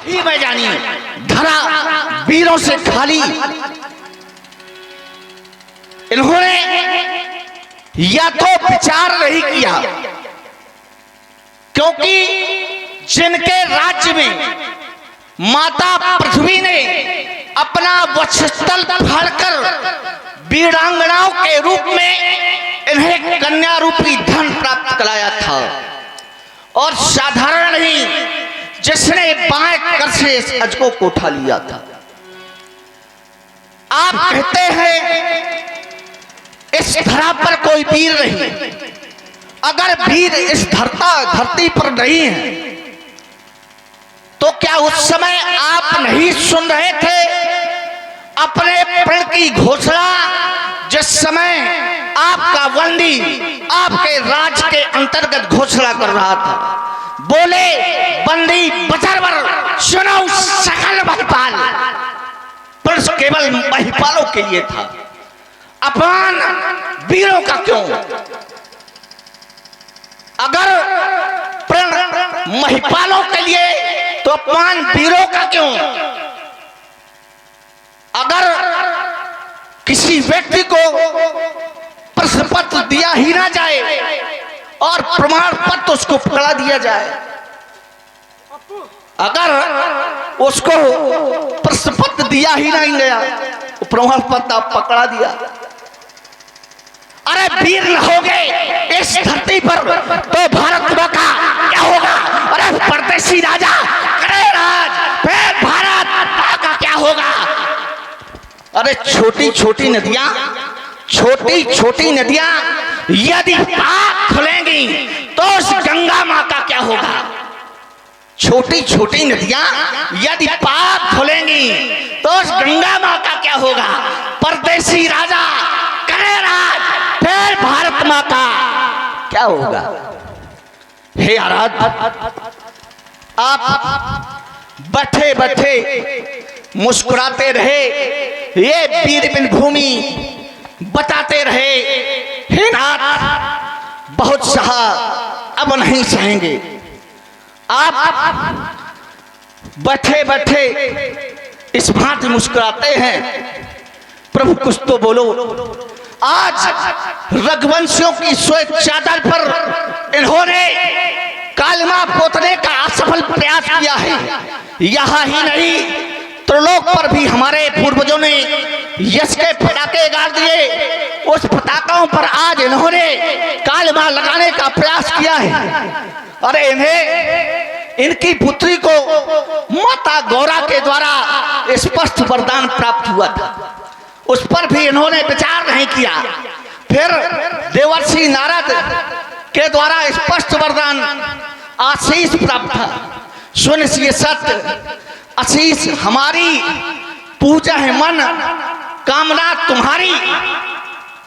ही में जानी धरा वीरों से खाली। इन्होंने या तो विचार नहीं किया, क्योंकि जिनके राज्य में माता पृथ्वी ने अपना वक्षस्थल फाड़कर वीरांगनाओं के रूप में इन्हें कन्या रूपी धन प्राप्त कराया था, और साधारण नहीं, जिसने बाएं कर से इस अजगो को उठा लिया था। आप कहते हैं इस धरा पर कोई वीर नहीं। अगर वीर इस धरती पर नहीं है तो क्या उस समय आप नहीं सुन रहे थे अपने प्रण की घोषणा, जिस समय आपका बंदी आपके राज के अंतर्गत घोषणा कर रहा था? बोले बंदी बचरवर सुनो सकल महिपाल, पर केवल महिपालों के लिए था, अपमान वीरों का क्यों? अगर प्रण महिपालों के लिए तो अपमान वीरों का क्यों? अगर किसी व्यक्ति को प्रश्न पत्र दिया ही ना जाए और प्रमाण पत्र उसको पकड़ा दिया जाए, अगर उसको प्रश्न पत्र दिया ही नहीं गया, प्रमाण पत्र पकड़ा दिया, अरे वीर न हो गए इस धरती पर तो भारत माँ का क्या होगा? अरे परदेसी राजा करे राज, फिर भारत माँ का क्या होगा? अरे छोटी छोटी नदियां, छोटी छोटी नदियां यदि पाप खुलेंगी तो उस गंगा माँ का क्या होगा? छोटी छोटी नदियां यदि पाप खुलेंगी तो उस गंगा माँ का क्या होगा? परदेसी राजा करे राज, फिर भारत माँ का क्या होगा? हे आराध्य, आप बैठे बैठे मुस्कुराते रहे, ये वीर बिन भूमि बताते रहे, हे नाथ बहुत सहा अब नहीं सहेंगे। आप बैठे बैठे इस भांति मुस्कुराते हैं, प्रभु कुछ तो बोलो। आज रघुवंशियों की श्वेत चादर पर इन्होंने कालिमा पोतने का असफल प्रयास किया है। यहाँ ही नहीं, त्रिलोक पर भी हमारे पूर्वजों ने यश के पटाखे गाड़ दिए। उस पटाखों पर आज इन्होंने कालिमा लगाने का प्रयास किया है। अरे इन्हें इनकी पुत्री को माता गौरा के द्वारा स्पष्ट वरदान प्राप्त हुआ था, उस पर भी इन्होंने विचार नहीं किया। फिर देवर्षि नारद के द्वारा स्पष्ट वरदान आशीष प्राप्त था, सुन ये सत्य आशीष हमारी, पूजा है मन कामना तुम्हारी।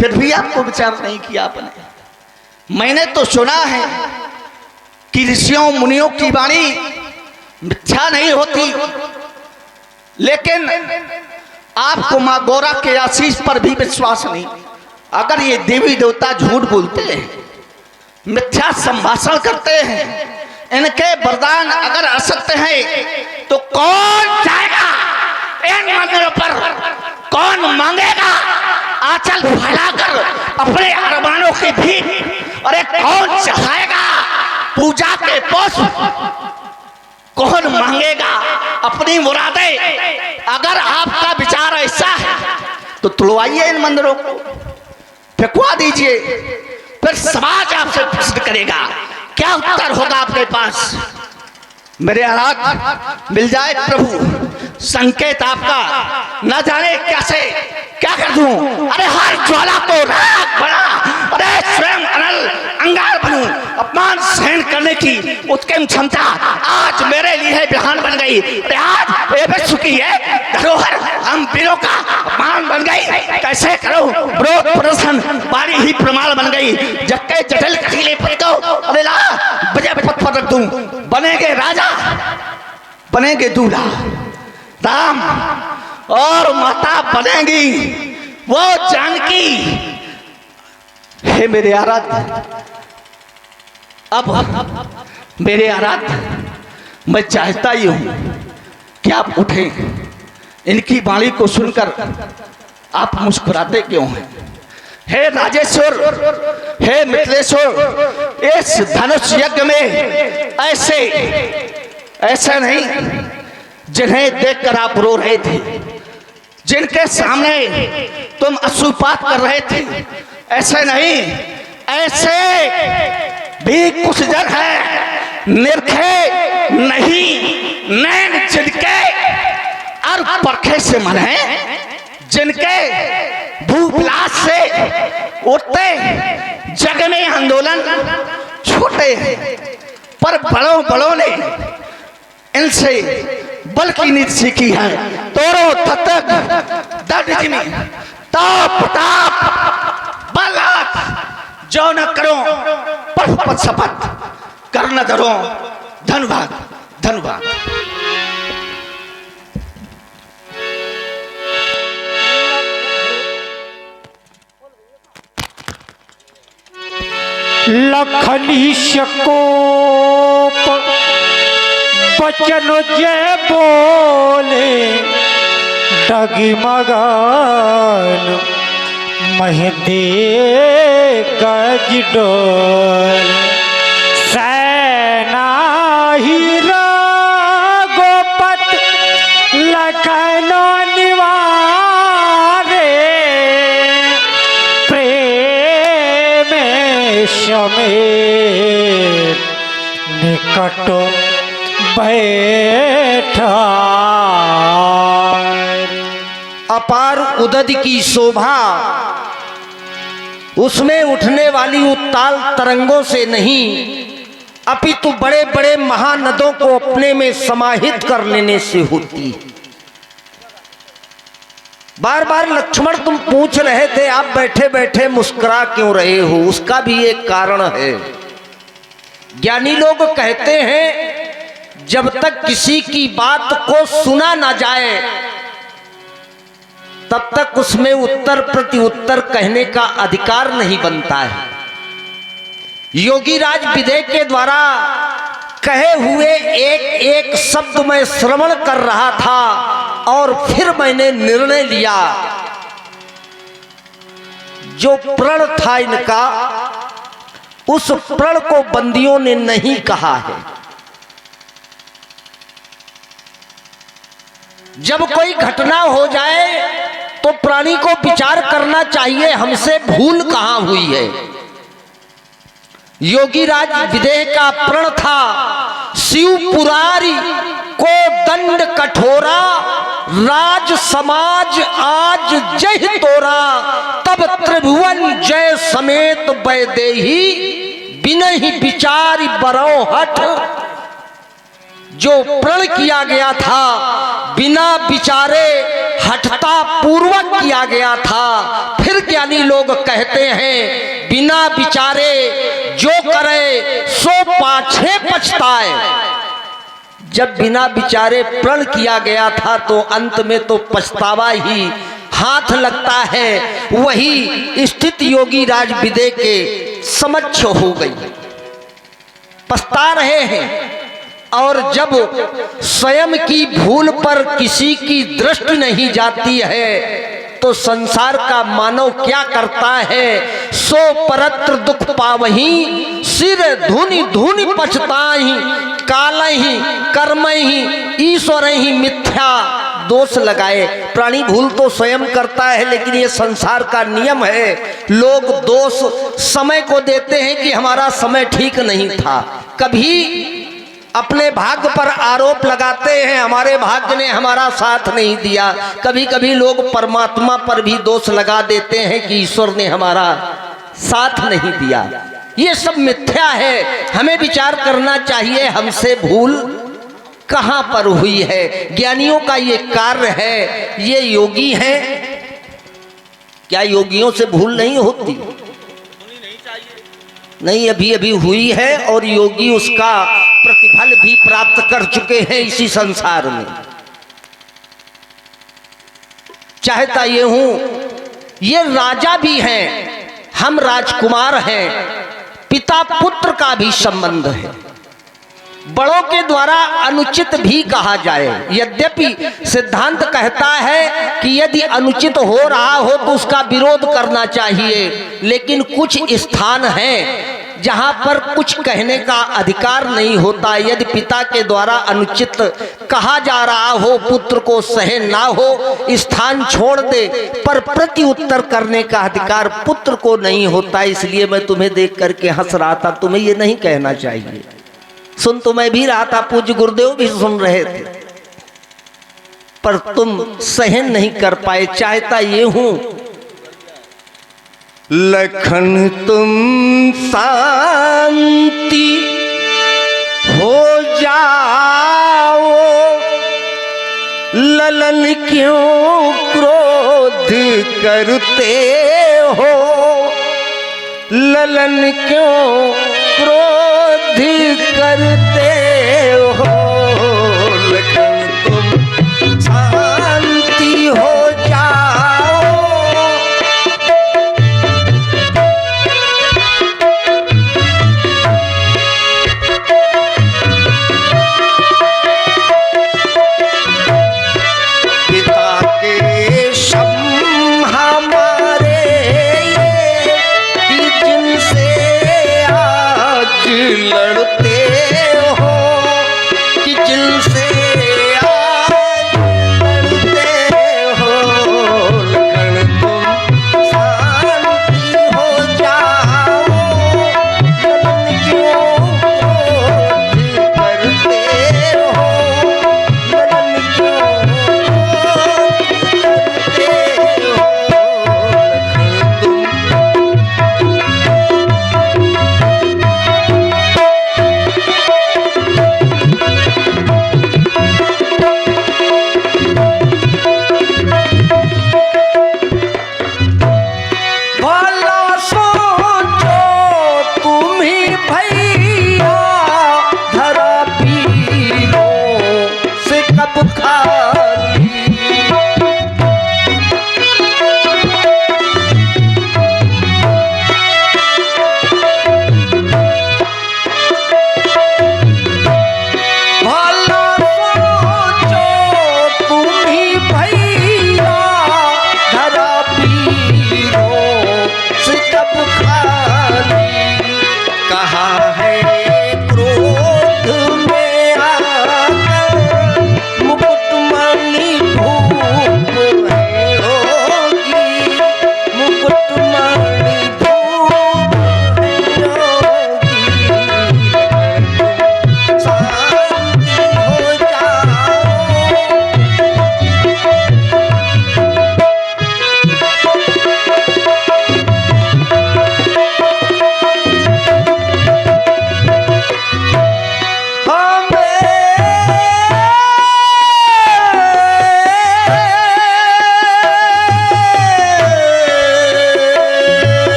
फिर भी आपको विचार नहीं किया आपने। मैंने तो सुना है कि ऋषियों मुनियों की वाणी मिथ्या नहीं होती, लेकिन आपको मां गौरा के आशीष पर भी विश्वास नहीं। अगर ये देवी देवता झूठ बोलते हैं, मिथ्या संभाषण करते हैं, इनके वरदान अगर असत्य हैं, तो कौन जाएगा इन मंदिरों पर? कौन मांगेगा आंचल फैलाकर अपने अरमानों की भीख? अरे कौन चढ़ाएगा पूजा के पुष्प? कौन मांगेगा अपनी मुरादें? अगर आपका विचार ऐसा है तो तुड़वाइए इन मंदिरों को, फेंकवा दीजिए, फिर समाज आपसे प्रश्न करेगा, क्या उत्तर होगा आपके पास? मेरे आराध मिल जाए प्रभु संकेत आपका, न जाने कैसे क्या कर दूं। अरे हर ज्वाला को राख बना, अरे स्वयं अनल अंगार बनूं। अपमान सहन करने की उत्तम क्षमता आज मेरे लिए बिहान बन गई। अरे आज ये विश्व की है धरोहर हम वीरों का अपमान बन गई। कैसे करो विरोध प्रदर्शन बारी ही प्रमाण बन गई। जक्के जटिल कठिले पद को अरे ला बजे पद पर रख दूं। बनेंगे राजा, बनेंगे दूल्हा, राम और माता बनेंगी वो जानकी। हे मेरे आराध्य, अब मेरे आराध्य मैं चाहता ही हूं कि आप उठे, इनकी वाणी को सुनकर आप मुस्कुराते क्यों हैं? हे राजेश्वर, हे मिथिलेश्वर, इस धनुष यज्ञ में ऐसे नहीं जिन्हें देखकर आप रो रहे थे, जिनके सामने तुम अश्रुपात कर रहे थे, ऐसे नहीं, ऐसे भी कुछ जन है निरखे नहीं, नैन जिनके और परखे से मन है, जिनके भूविलास से उठते जग में आंदोलन छोटे हैं, पर बड़ों ने इनसे बल की नीति सीखी है। तोरो ततक दर्जनी ताप ताप बलात् जो न करो पर शपथ कर न धरो। धन्यवाद, धन्यवाद। लखनीश कोप बचन जय बोले, डगमगान महदे गज डोल, सेना हीरा गोपत लखनो निवारे, प्रेम समेत निकट बैठा। अपार उदद की शोभा उसमें उठने वाली उत्ताल तरंगों से नहीं, अपितु बड़े बड़े महानदों को अपने में समाहित कर लेने से होती। बार बार लक्ष्मण तुम पूछ रहे थे आप बैठे बैठे मुस्कुरा क्यों रहे हो, उसका भी एक कारण है। ज्ञानी लोग कहते हैं जब तक किसी की बात को सुना ना जाए तब तक उसमें उत्तर प्रति उत्तर कहने का अधिकार नहीं बनता है। योगी राज विदेह के द्वारा कहे हुए एक एक शब्द मैं श्रवण कर रहा था और फिर मैंने निर्णय लिया, जो प्रण था इनका उस प्रण को बंदियों ने नहीं कहा है। जब कोई घटना हो जाए तो प्राणी को विचार करना चाहिए हमसे भूल कहां हुई है। योगी राज विदेह का प्रण था, शिव पुरारी को दंड कठोरा, राज समाज आज जय तोरा, तब त्रिभुवन जय समेत वैदेही, बिनहि विचारी बरो हठ। जो प्रण किया गया था बिना विचारे हठता पूर्वक किया गया था। फिर ज्ञानी लोग कहते हैं बिना विचारे जो करे सो पाछे पछताए। जब बिना विचारे प्रण किया गया था तो अंत में तो पछतावा ही हाथ लगता है। वही स्थिति योगी राज विदेह के समक्ष हो गई, पछता रहे हैं। और जब स्वयं की भूल पर किसी की दृष्टि नहीं जाती है तो संसार का मानव क्या करता है, सो परत्र दुख पावही, सिर धुनि धुनि पछताही, काल ही कर्म ही ईश्वर ही मिथ्या दोष लगाए। प्राणी भूल तो स्वयं करता है, लेकिन ये संसार का नियम है। लोग दोष समय को देते हैं कि हमारा समय ठीक नहीं था, कभी अपने भाग्य पर आरोप लगाते हैं हमारे भाग्य ने हमारा साथ नहीं दिया। कभी कभी लोग परमात्मा पर भी दोष लगा देते हैं कि ईश्वर ने हमारा साथ नहीं दिया। ये सब मिथ्या है। हमें विचार करना चाहिए हमसे भूल कहां पर हुई है। ज्ञानियों का ये कार्य है। ये योगी हैं, क्या योगियों से भूल नहीं होती? नहीं, अभी अभी हुई है और योगी उसका प्रतिफल भी प्राप्त कर चुके हैं इसी संसार में। चाहता ये हूं, ये राजा भी हैं, हम राजकुमार हैं, पिता पुत्र का भी संबंध है। बड़ों के द्वारा अनुचित भी कहा जाए। यद्यपि सिद्धांत कहता है कि यदि अनुचित हो रहा हो तो उसका विरोध करना चाहिए, लेकिन कुछ स्थान हैं जहां पर कुछ कहने का अधिकार नहीं होता। यदि पिता के द्वारा अनुचित कहा जा रहा हो, पुत्र को सहन ना हो, स्थान छोड़ दे, पर प्रति उत्तर करने का अधिकार पुत्र को नहीं होता। इसलिए मैं तुम्हें देख करके हंस रहा था, तुम्हें ये नहीं कहना चाहिए। सुन तो मैं भी रहा था, पूज्य गुरुदेव भी सुन रहे थे, पर तुम सहन नहीं कर पाए। चाहता ये हूं लखन तुम शांति हो जाओ, ललन क्यों क्रोध करते हो, ललन क्यों क्रोध करते हो, लखन तुम शांति हो जाओ। पिता के शम हमारे कि जिनसे आज लड़ते हो,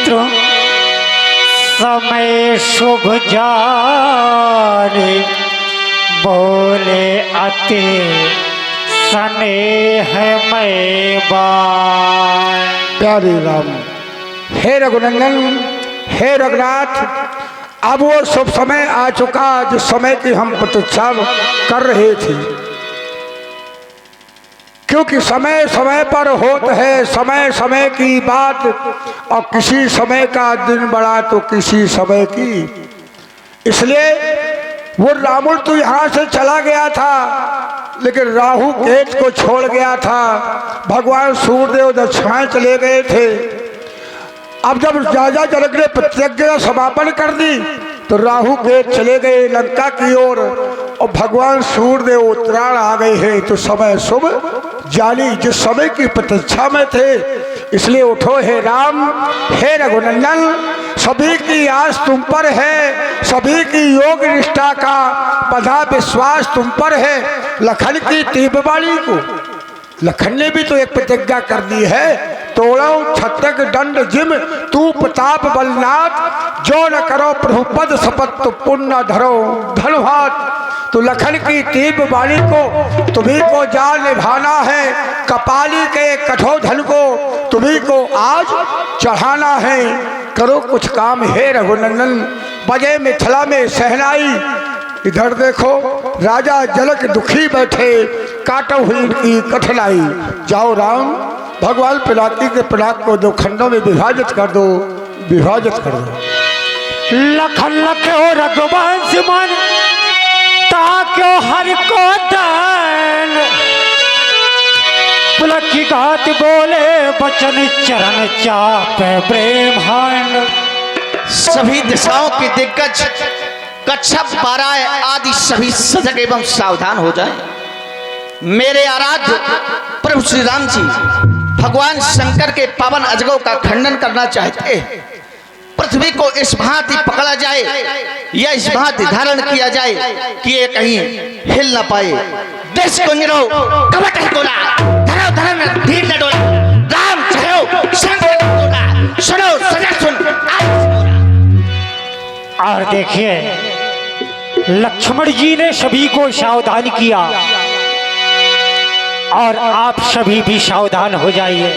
मित्र समय शुभ जाने बोले अति स्नेह में बाण। प्यारे राम, हे रघुनंदन, हे रघुनाथ, अब वो शुभ समय आ चुका जिस समय की हम प्रतीक्षा कर रहे थे, क्योंकि समय समय पर होता है समय समय की बात, और किसी समय का दिन बड़ा तो किसी समय की। इसलिए वो रावण तो यहाँ से चला गया था, लेकिन राहु केत को छोड़ गया था। भगवान सूर्यदेव दक्षिणाएं चले गए थे। अब जब राजा जनक ने प्रतिज्ञा समापन कर दी तो राहु केत चले गए लंका की ओर, और भगवान सूर्यदेव उत्तरायण आ गए हैं। तो समय शुभ जानी जिस समय की प्रतीक्षा में थे, इसलिए उठो हे राम, हे रघुनंदन, सभी की आस तुम पर है, सभी की योग निष्ठा का बधा विश्वास तुम पर है। लखन की तीव्रवाणी को लखन ने भी तो एक प्रतिज्ञा कर दी है, तोड़ो छत्रक दंड जिम तू प्रताप बलनाथ, जो न करो प्रभु पद शपथ तो पुण्य धरो धनुहाथ। तो लखन की तीव्र वाणी को तुम्ही को जान निभाना है, कपाली के कठोर धन को तुम्ही को आज चढ़ाना है। करो कुछ काम हे रघुनंदन, बजे मिथिला में सहनाई। इधर देखो राजा जनक दुखी बैठे, काटो हुई इनकी कठिनाई। जाओ राम, भगवान पिनाकी के पिनाक को दो खंडों में विभाजित कर दो, विभाजित कर दो। लखन लखो रघुवंश मन ताक्यो हर को दान, पुलक की गात बोले बचन चरण चाप ब्रह्मांड। सभी दिशाओं के दिग्गज कच्छप पाराय आदि सभी सजग एवं सावधान हो जाएं। मेरे आराध्य प्रभु श्री राम जी भगवान शंकर के पावन अजगों का खंडन करना चाहते हैं। पृथ्वी को इस भांति पकड़ा जाए या इस भांति धारण किया जाए कि ये कहीं हिल ना पाए। देश को निरो कवट है तोला, धरो धरो में धीर न डोला, राम चाहो शंकर तोला, सुनो सजा सुन। और देखिए लक्ष्मण जी ने सभी को सावधान किया, और आप सभी भी सावधान हो जाइए।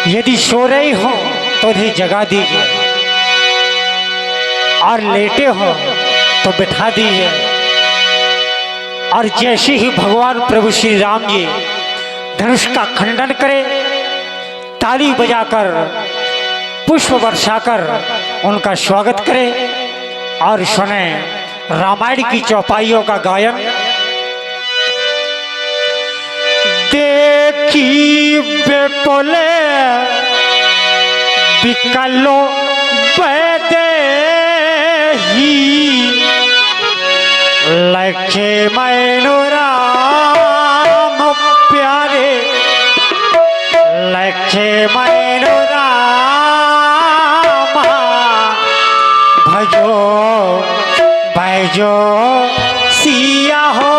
यदि सो रहे हो तो उन्हें जगा दीजिए, और लेटे हो तो बिठा दीजिए। और जैसे ही भगवान प्रभु श्री राम जी धनुष का खंडन करें, ताली बजाकर पुष्प बरसाकर उनका स्वागत करें, और सुने रामायण की चौपाइयों का गायन। देखी बेपोले बिकलो बैदे ही, लखे मैनु राम प्यारे, लखे मैनु राम भजो भजो सिया हो।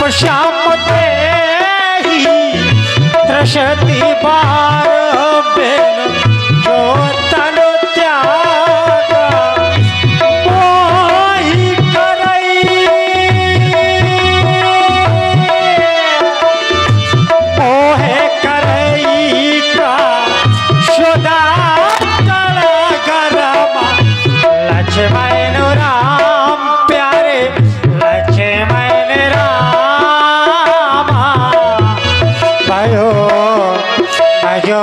श्याम तेरी त्रशती बार बेन जो तन त्यागा, मोहि करई मोहे करई का शुदा तड़ गरमा। लक्ष्मण राम प्यारे, लक्ष्मण राम भयो भयो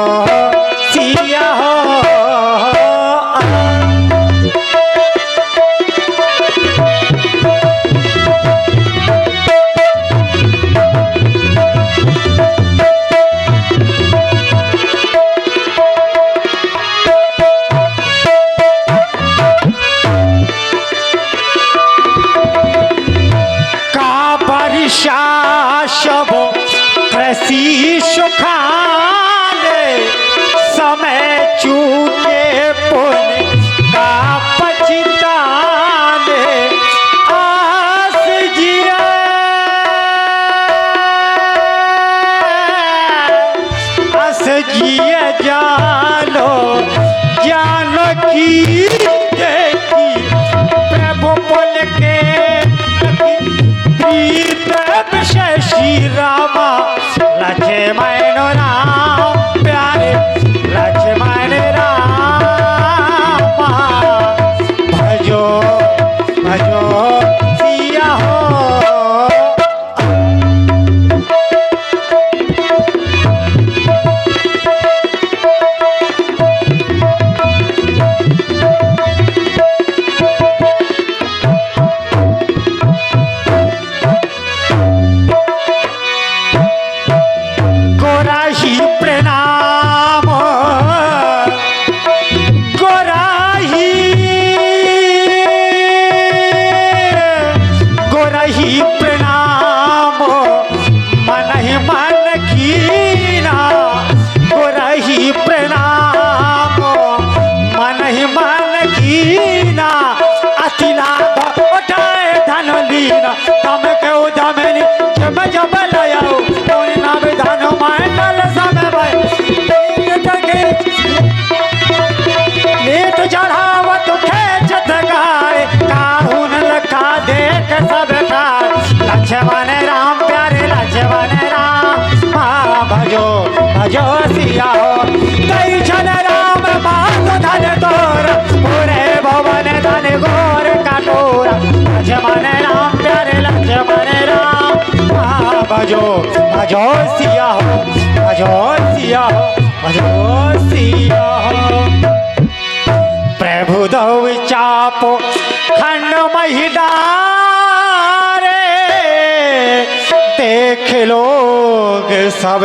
देखी प्रभु पुल के विषय श्री रामा लक्ष्मण राम प्यारे लक्ष्मण रामा भजो भजो सिया हो। लक्ष्मण राम प्यारे लक्ष्मण राम भजो भजो सिया हो। कई जन राम मात धन तोर पूरे भवन धन घोर कठोर लक्ष्मण राम प्यारे लक्ष्मण राम भजो भजो सिया हो भजो सिया हो भजो सिया हो। प्रभु दो चापो खंड महिला देख लोग सब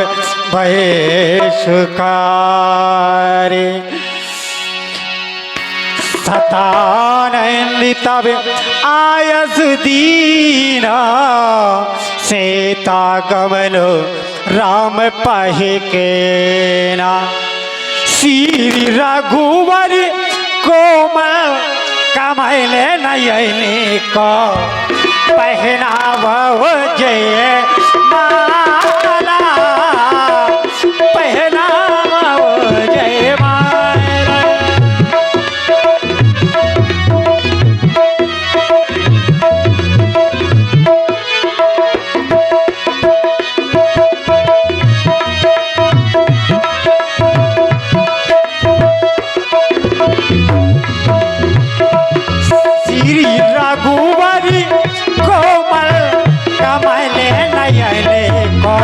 बहेशुकारे सतानंद तब आयस दीना सीता गमन राम पहे के ना श्री रघुवर कोमल कमैले नयने को पहनावा जय माला पहनावा जय माला। श्री रघुवरी कोमल कमले नयने को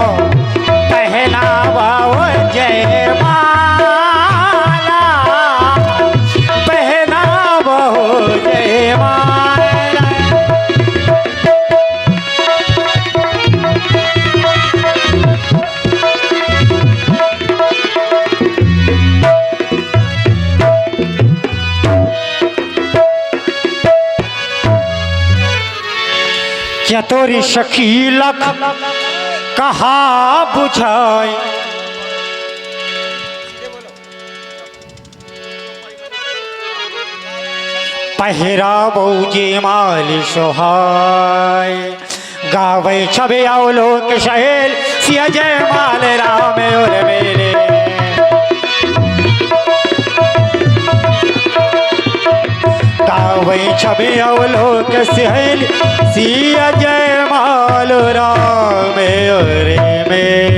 पहनावा जय माला पहनावा जय माला। चतुरी सखी लख कहा बुझाए पहरा बौजे माल सोहाय गावे छबे अवलोक शहेल सिया जय माल राम और मेरे गावे छबे अवलोक सहेल सिया जय माल राम और मेरे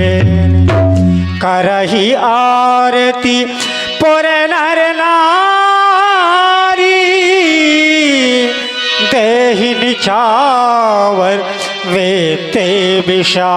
करही आरती पुर नर नारी देहि निछावर वेते विषा।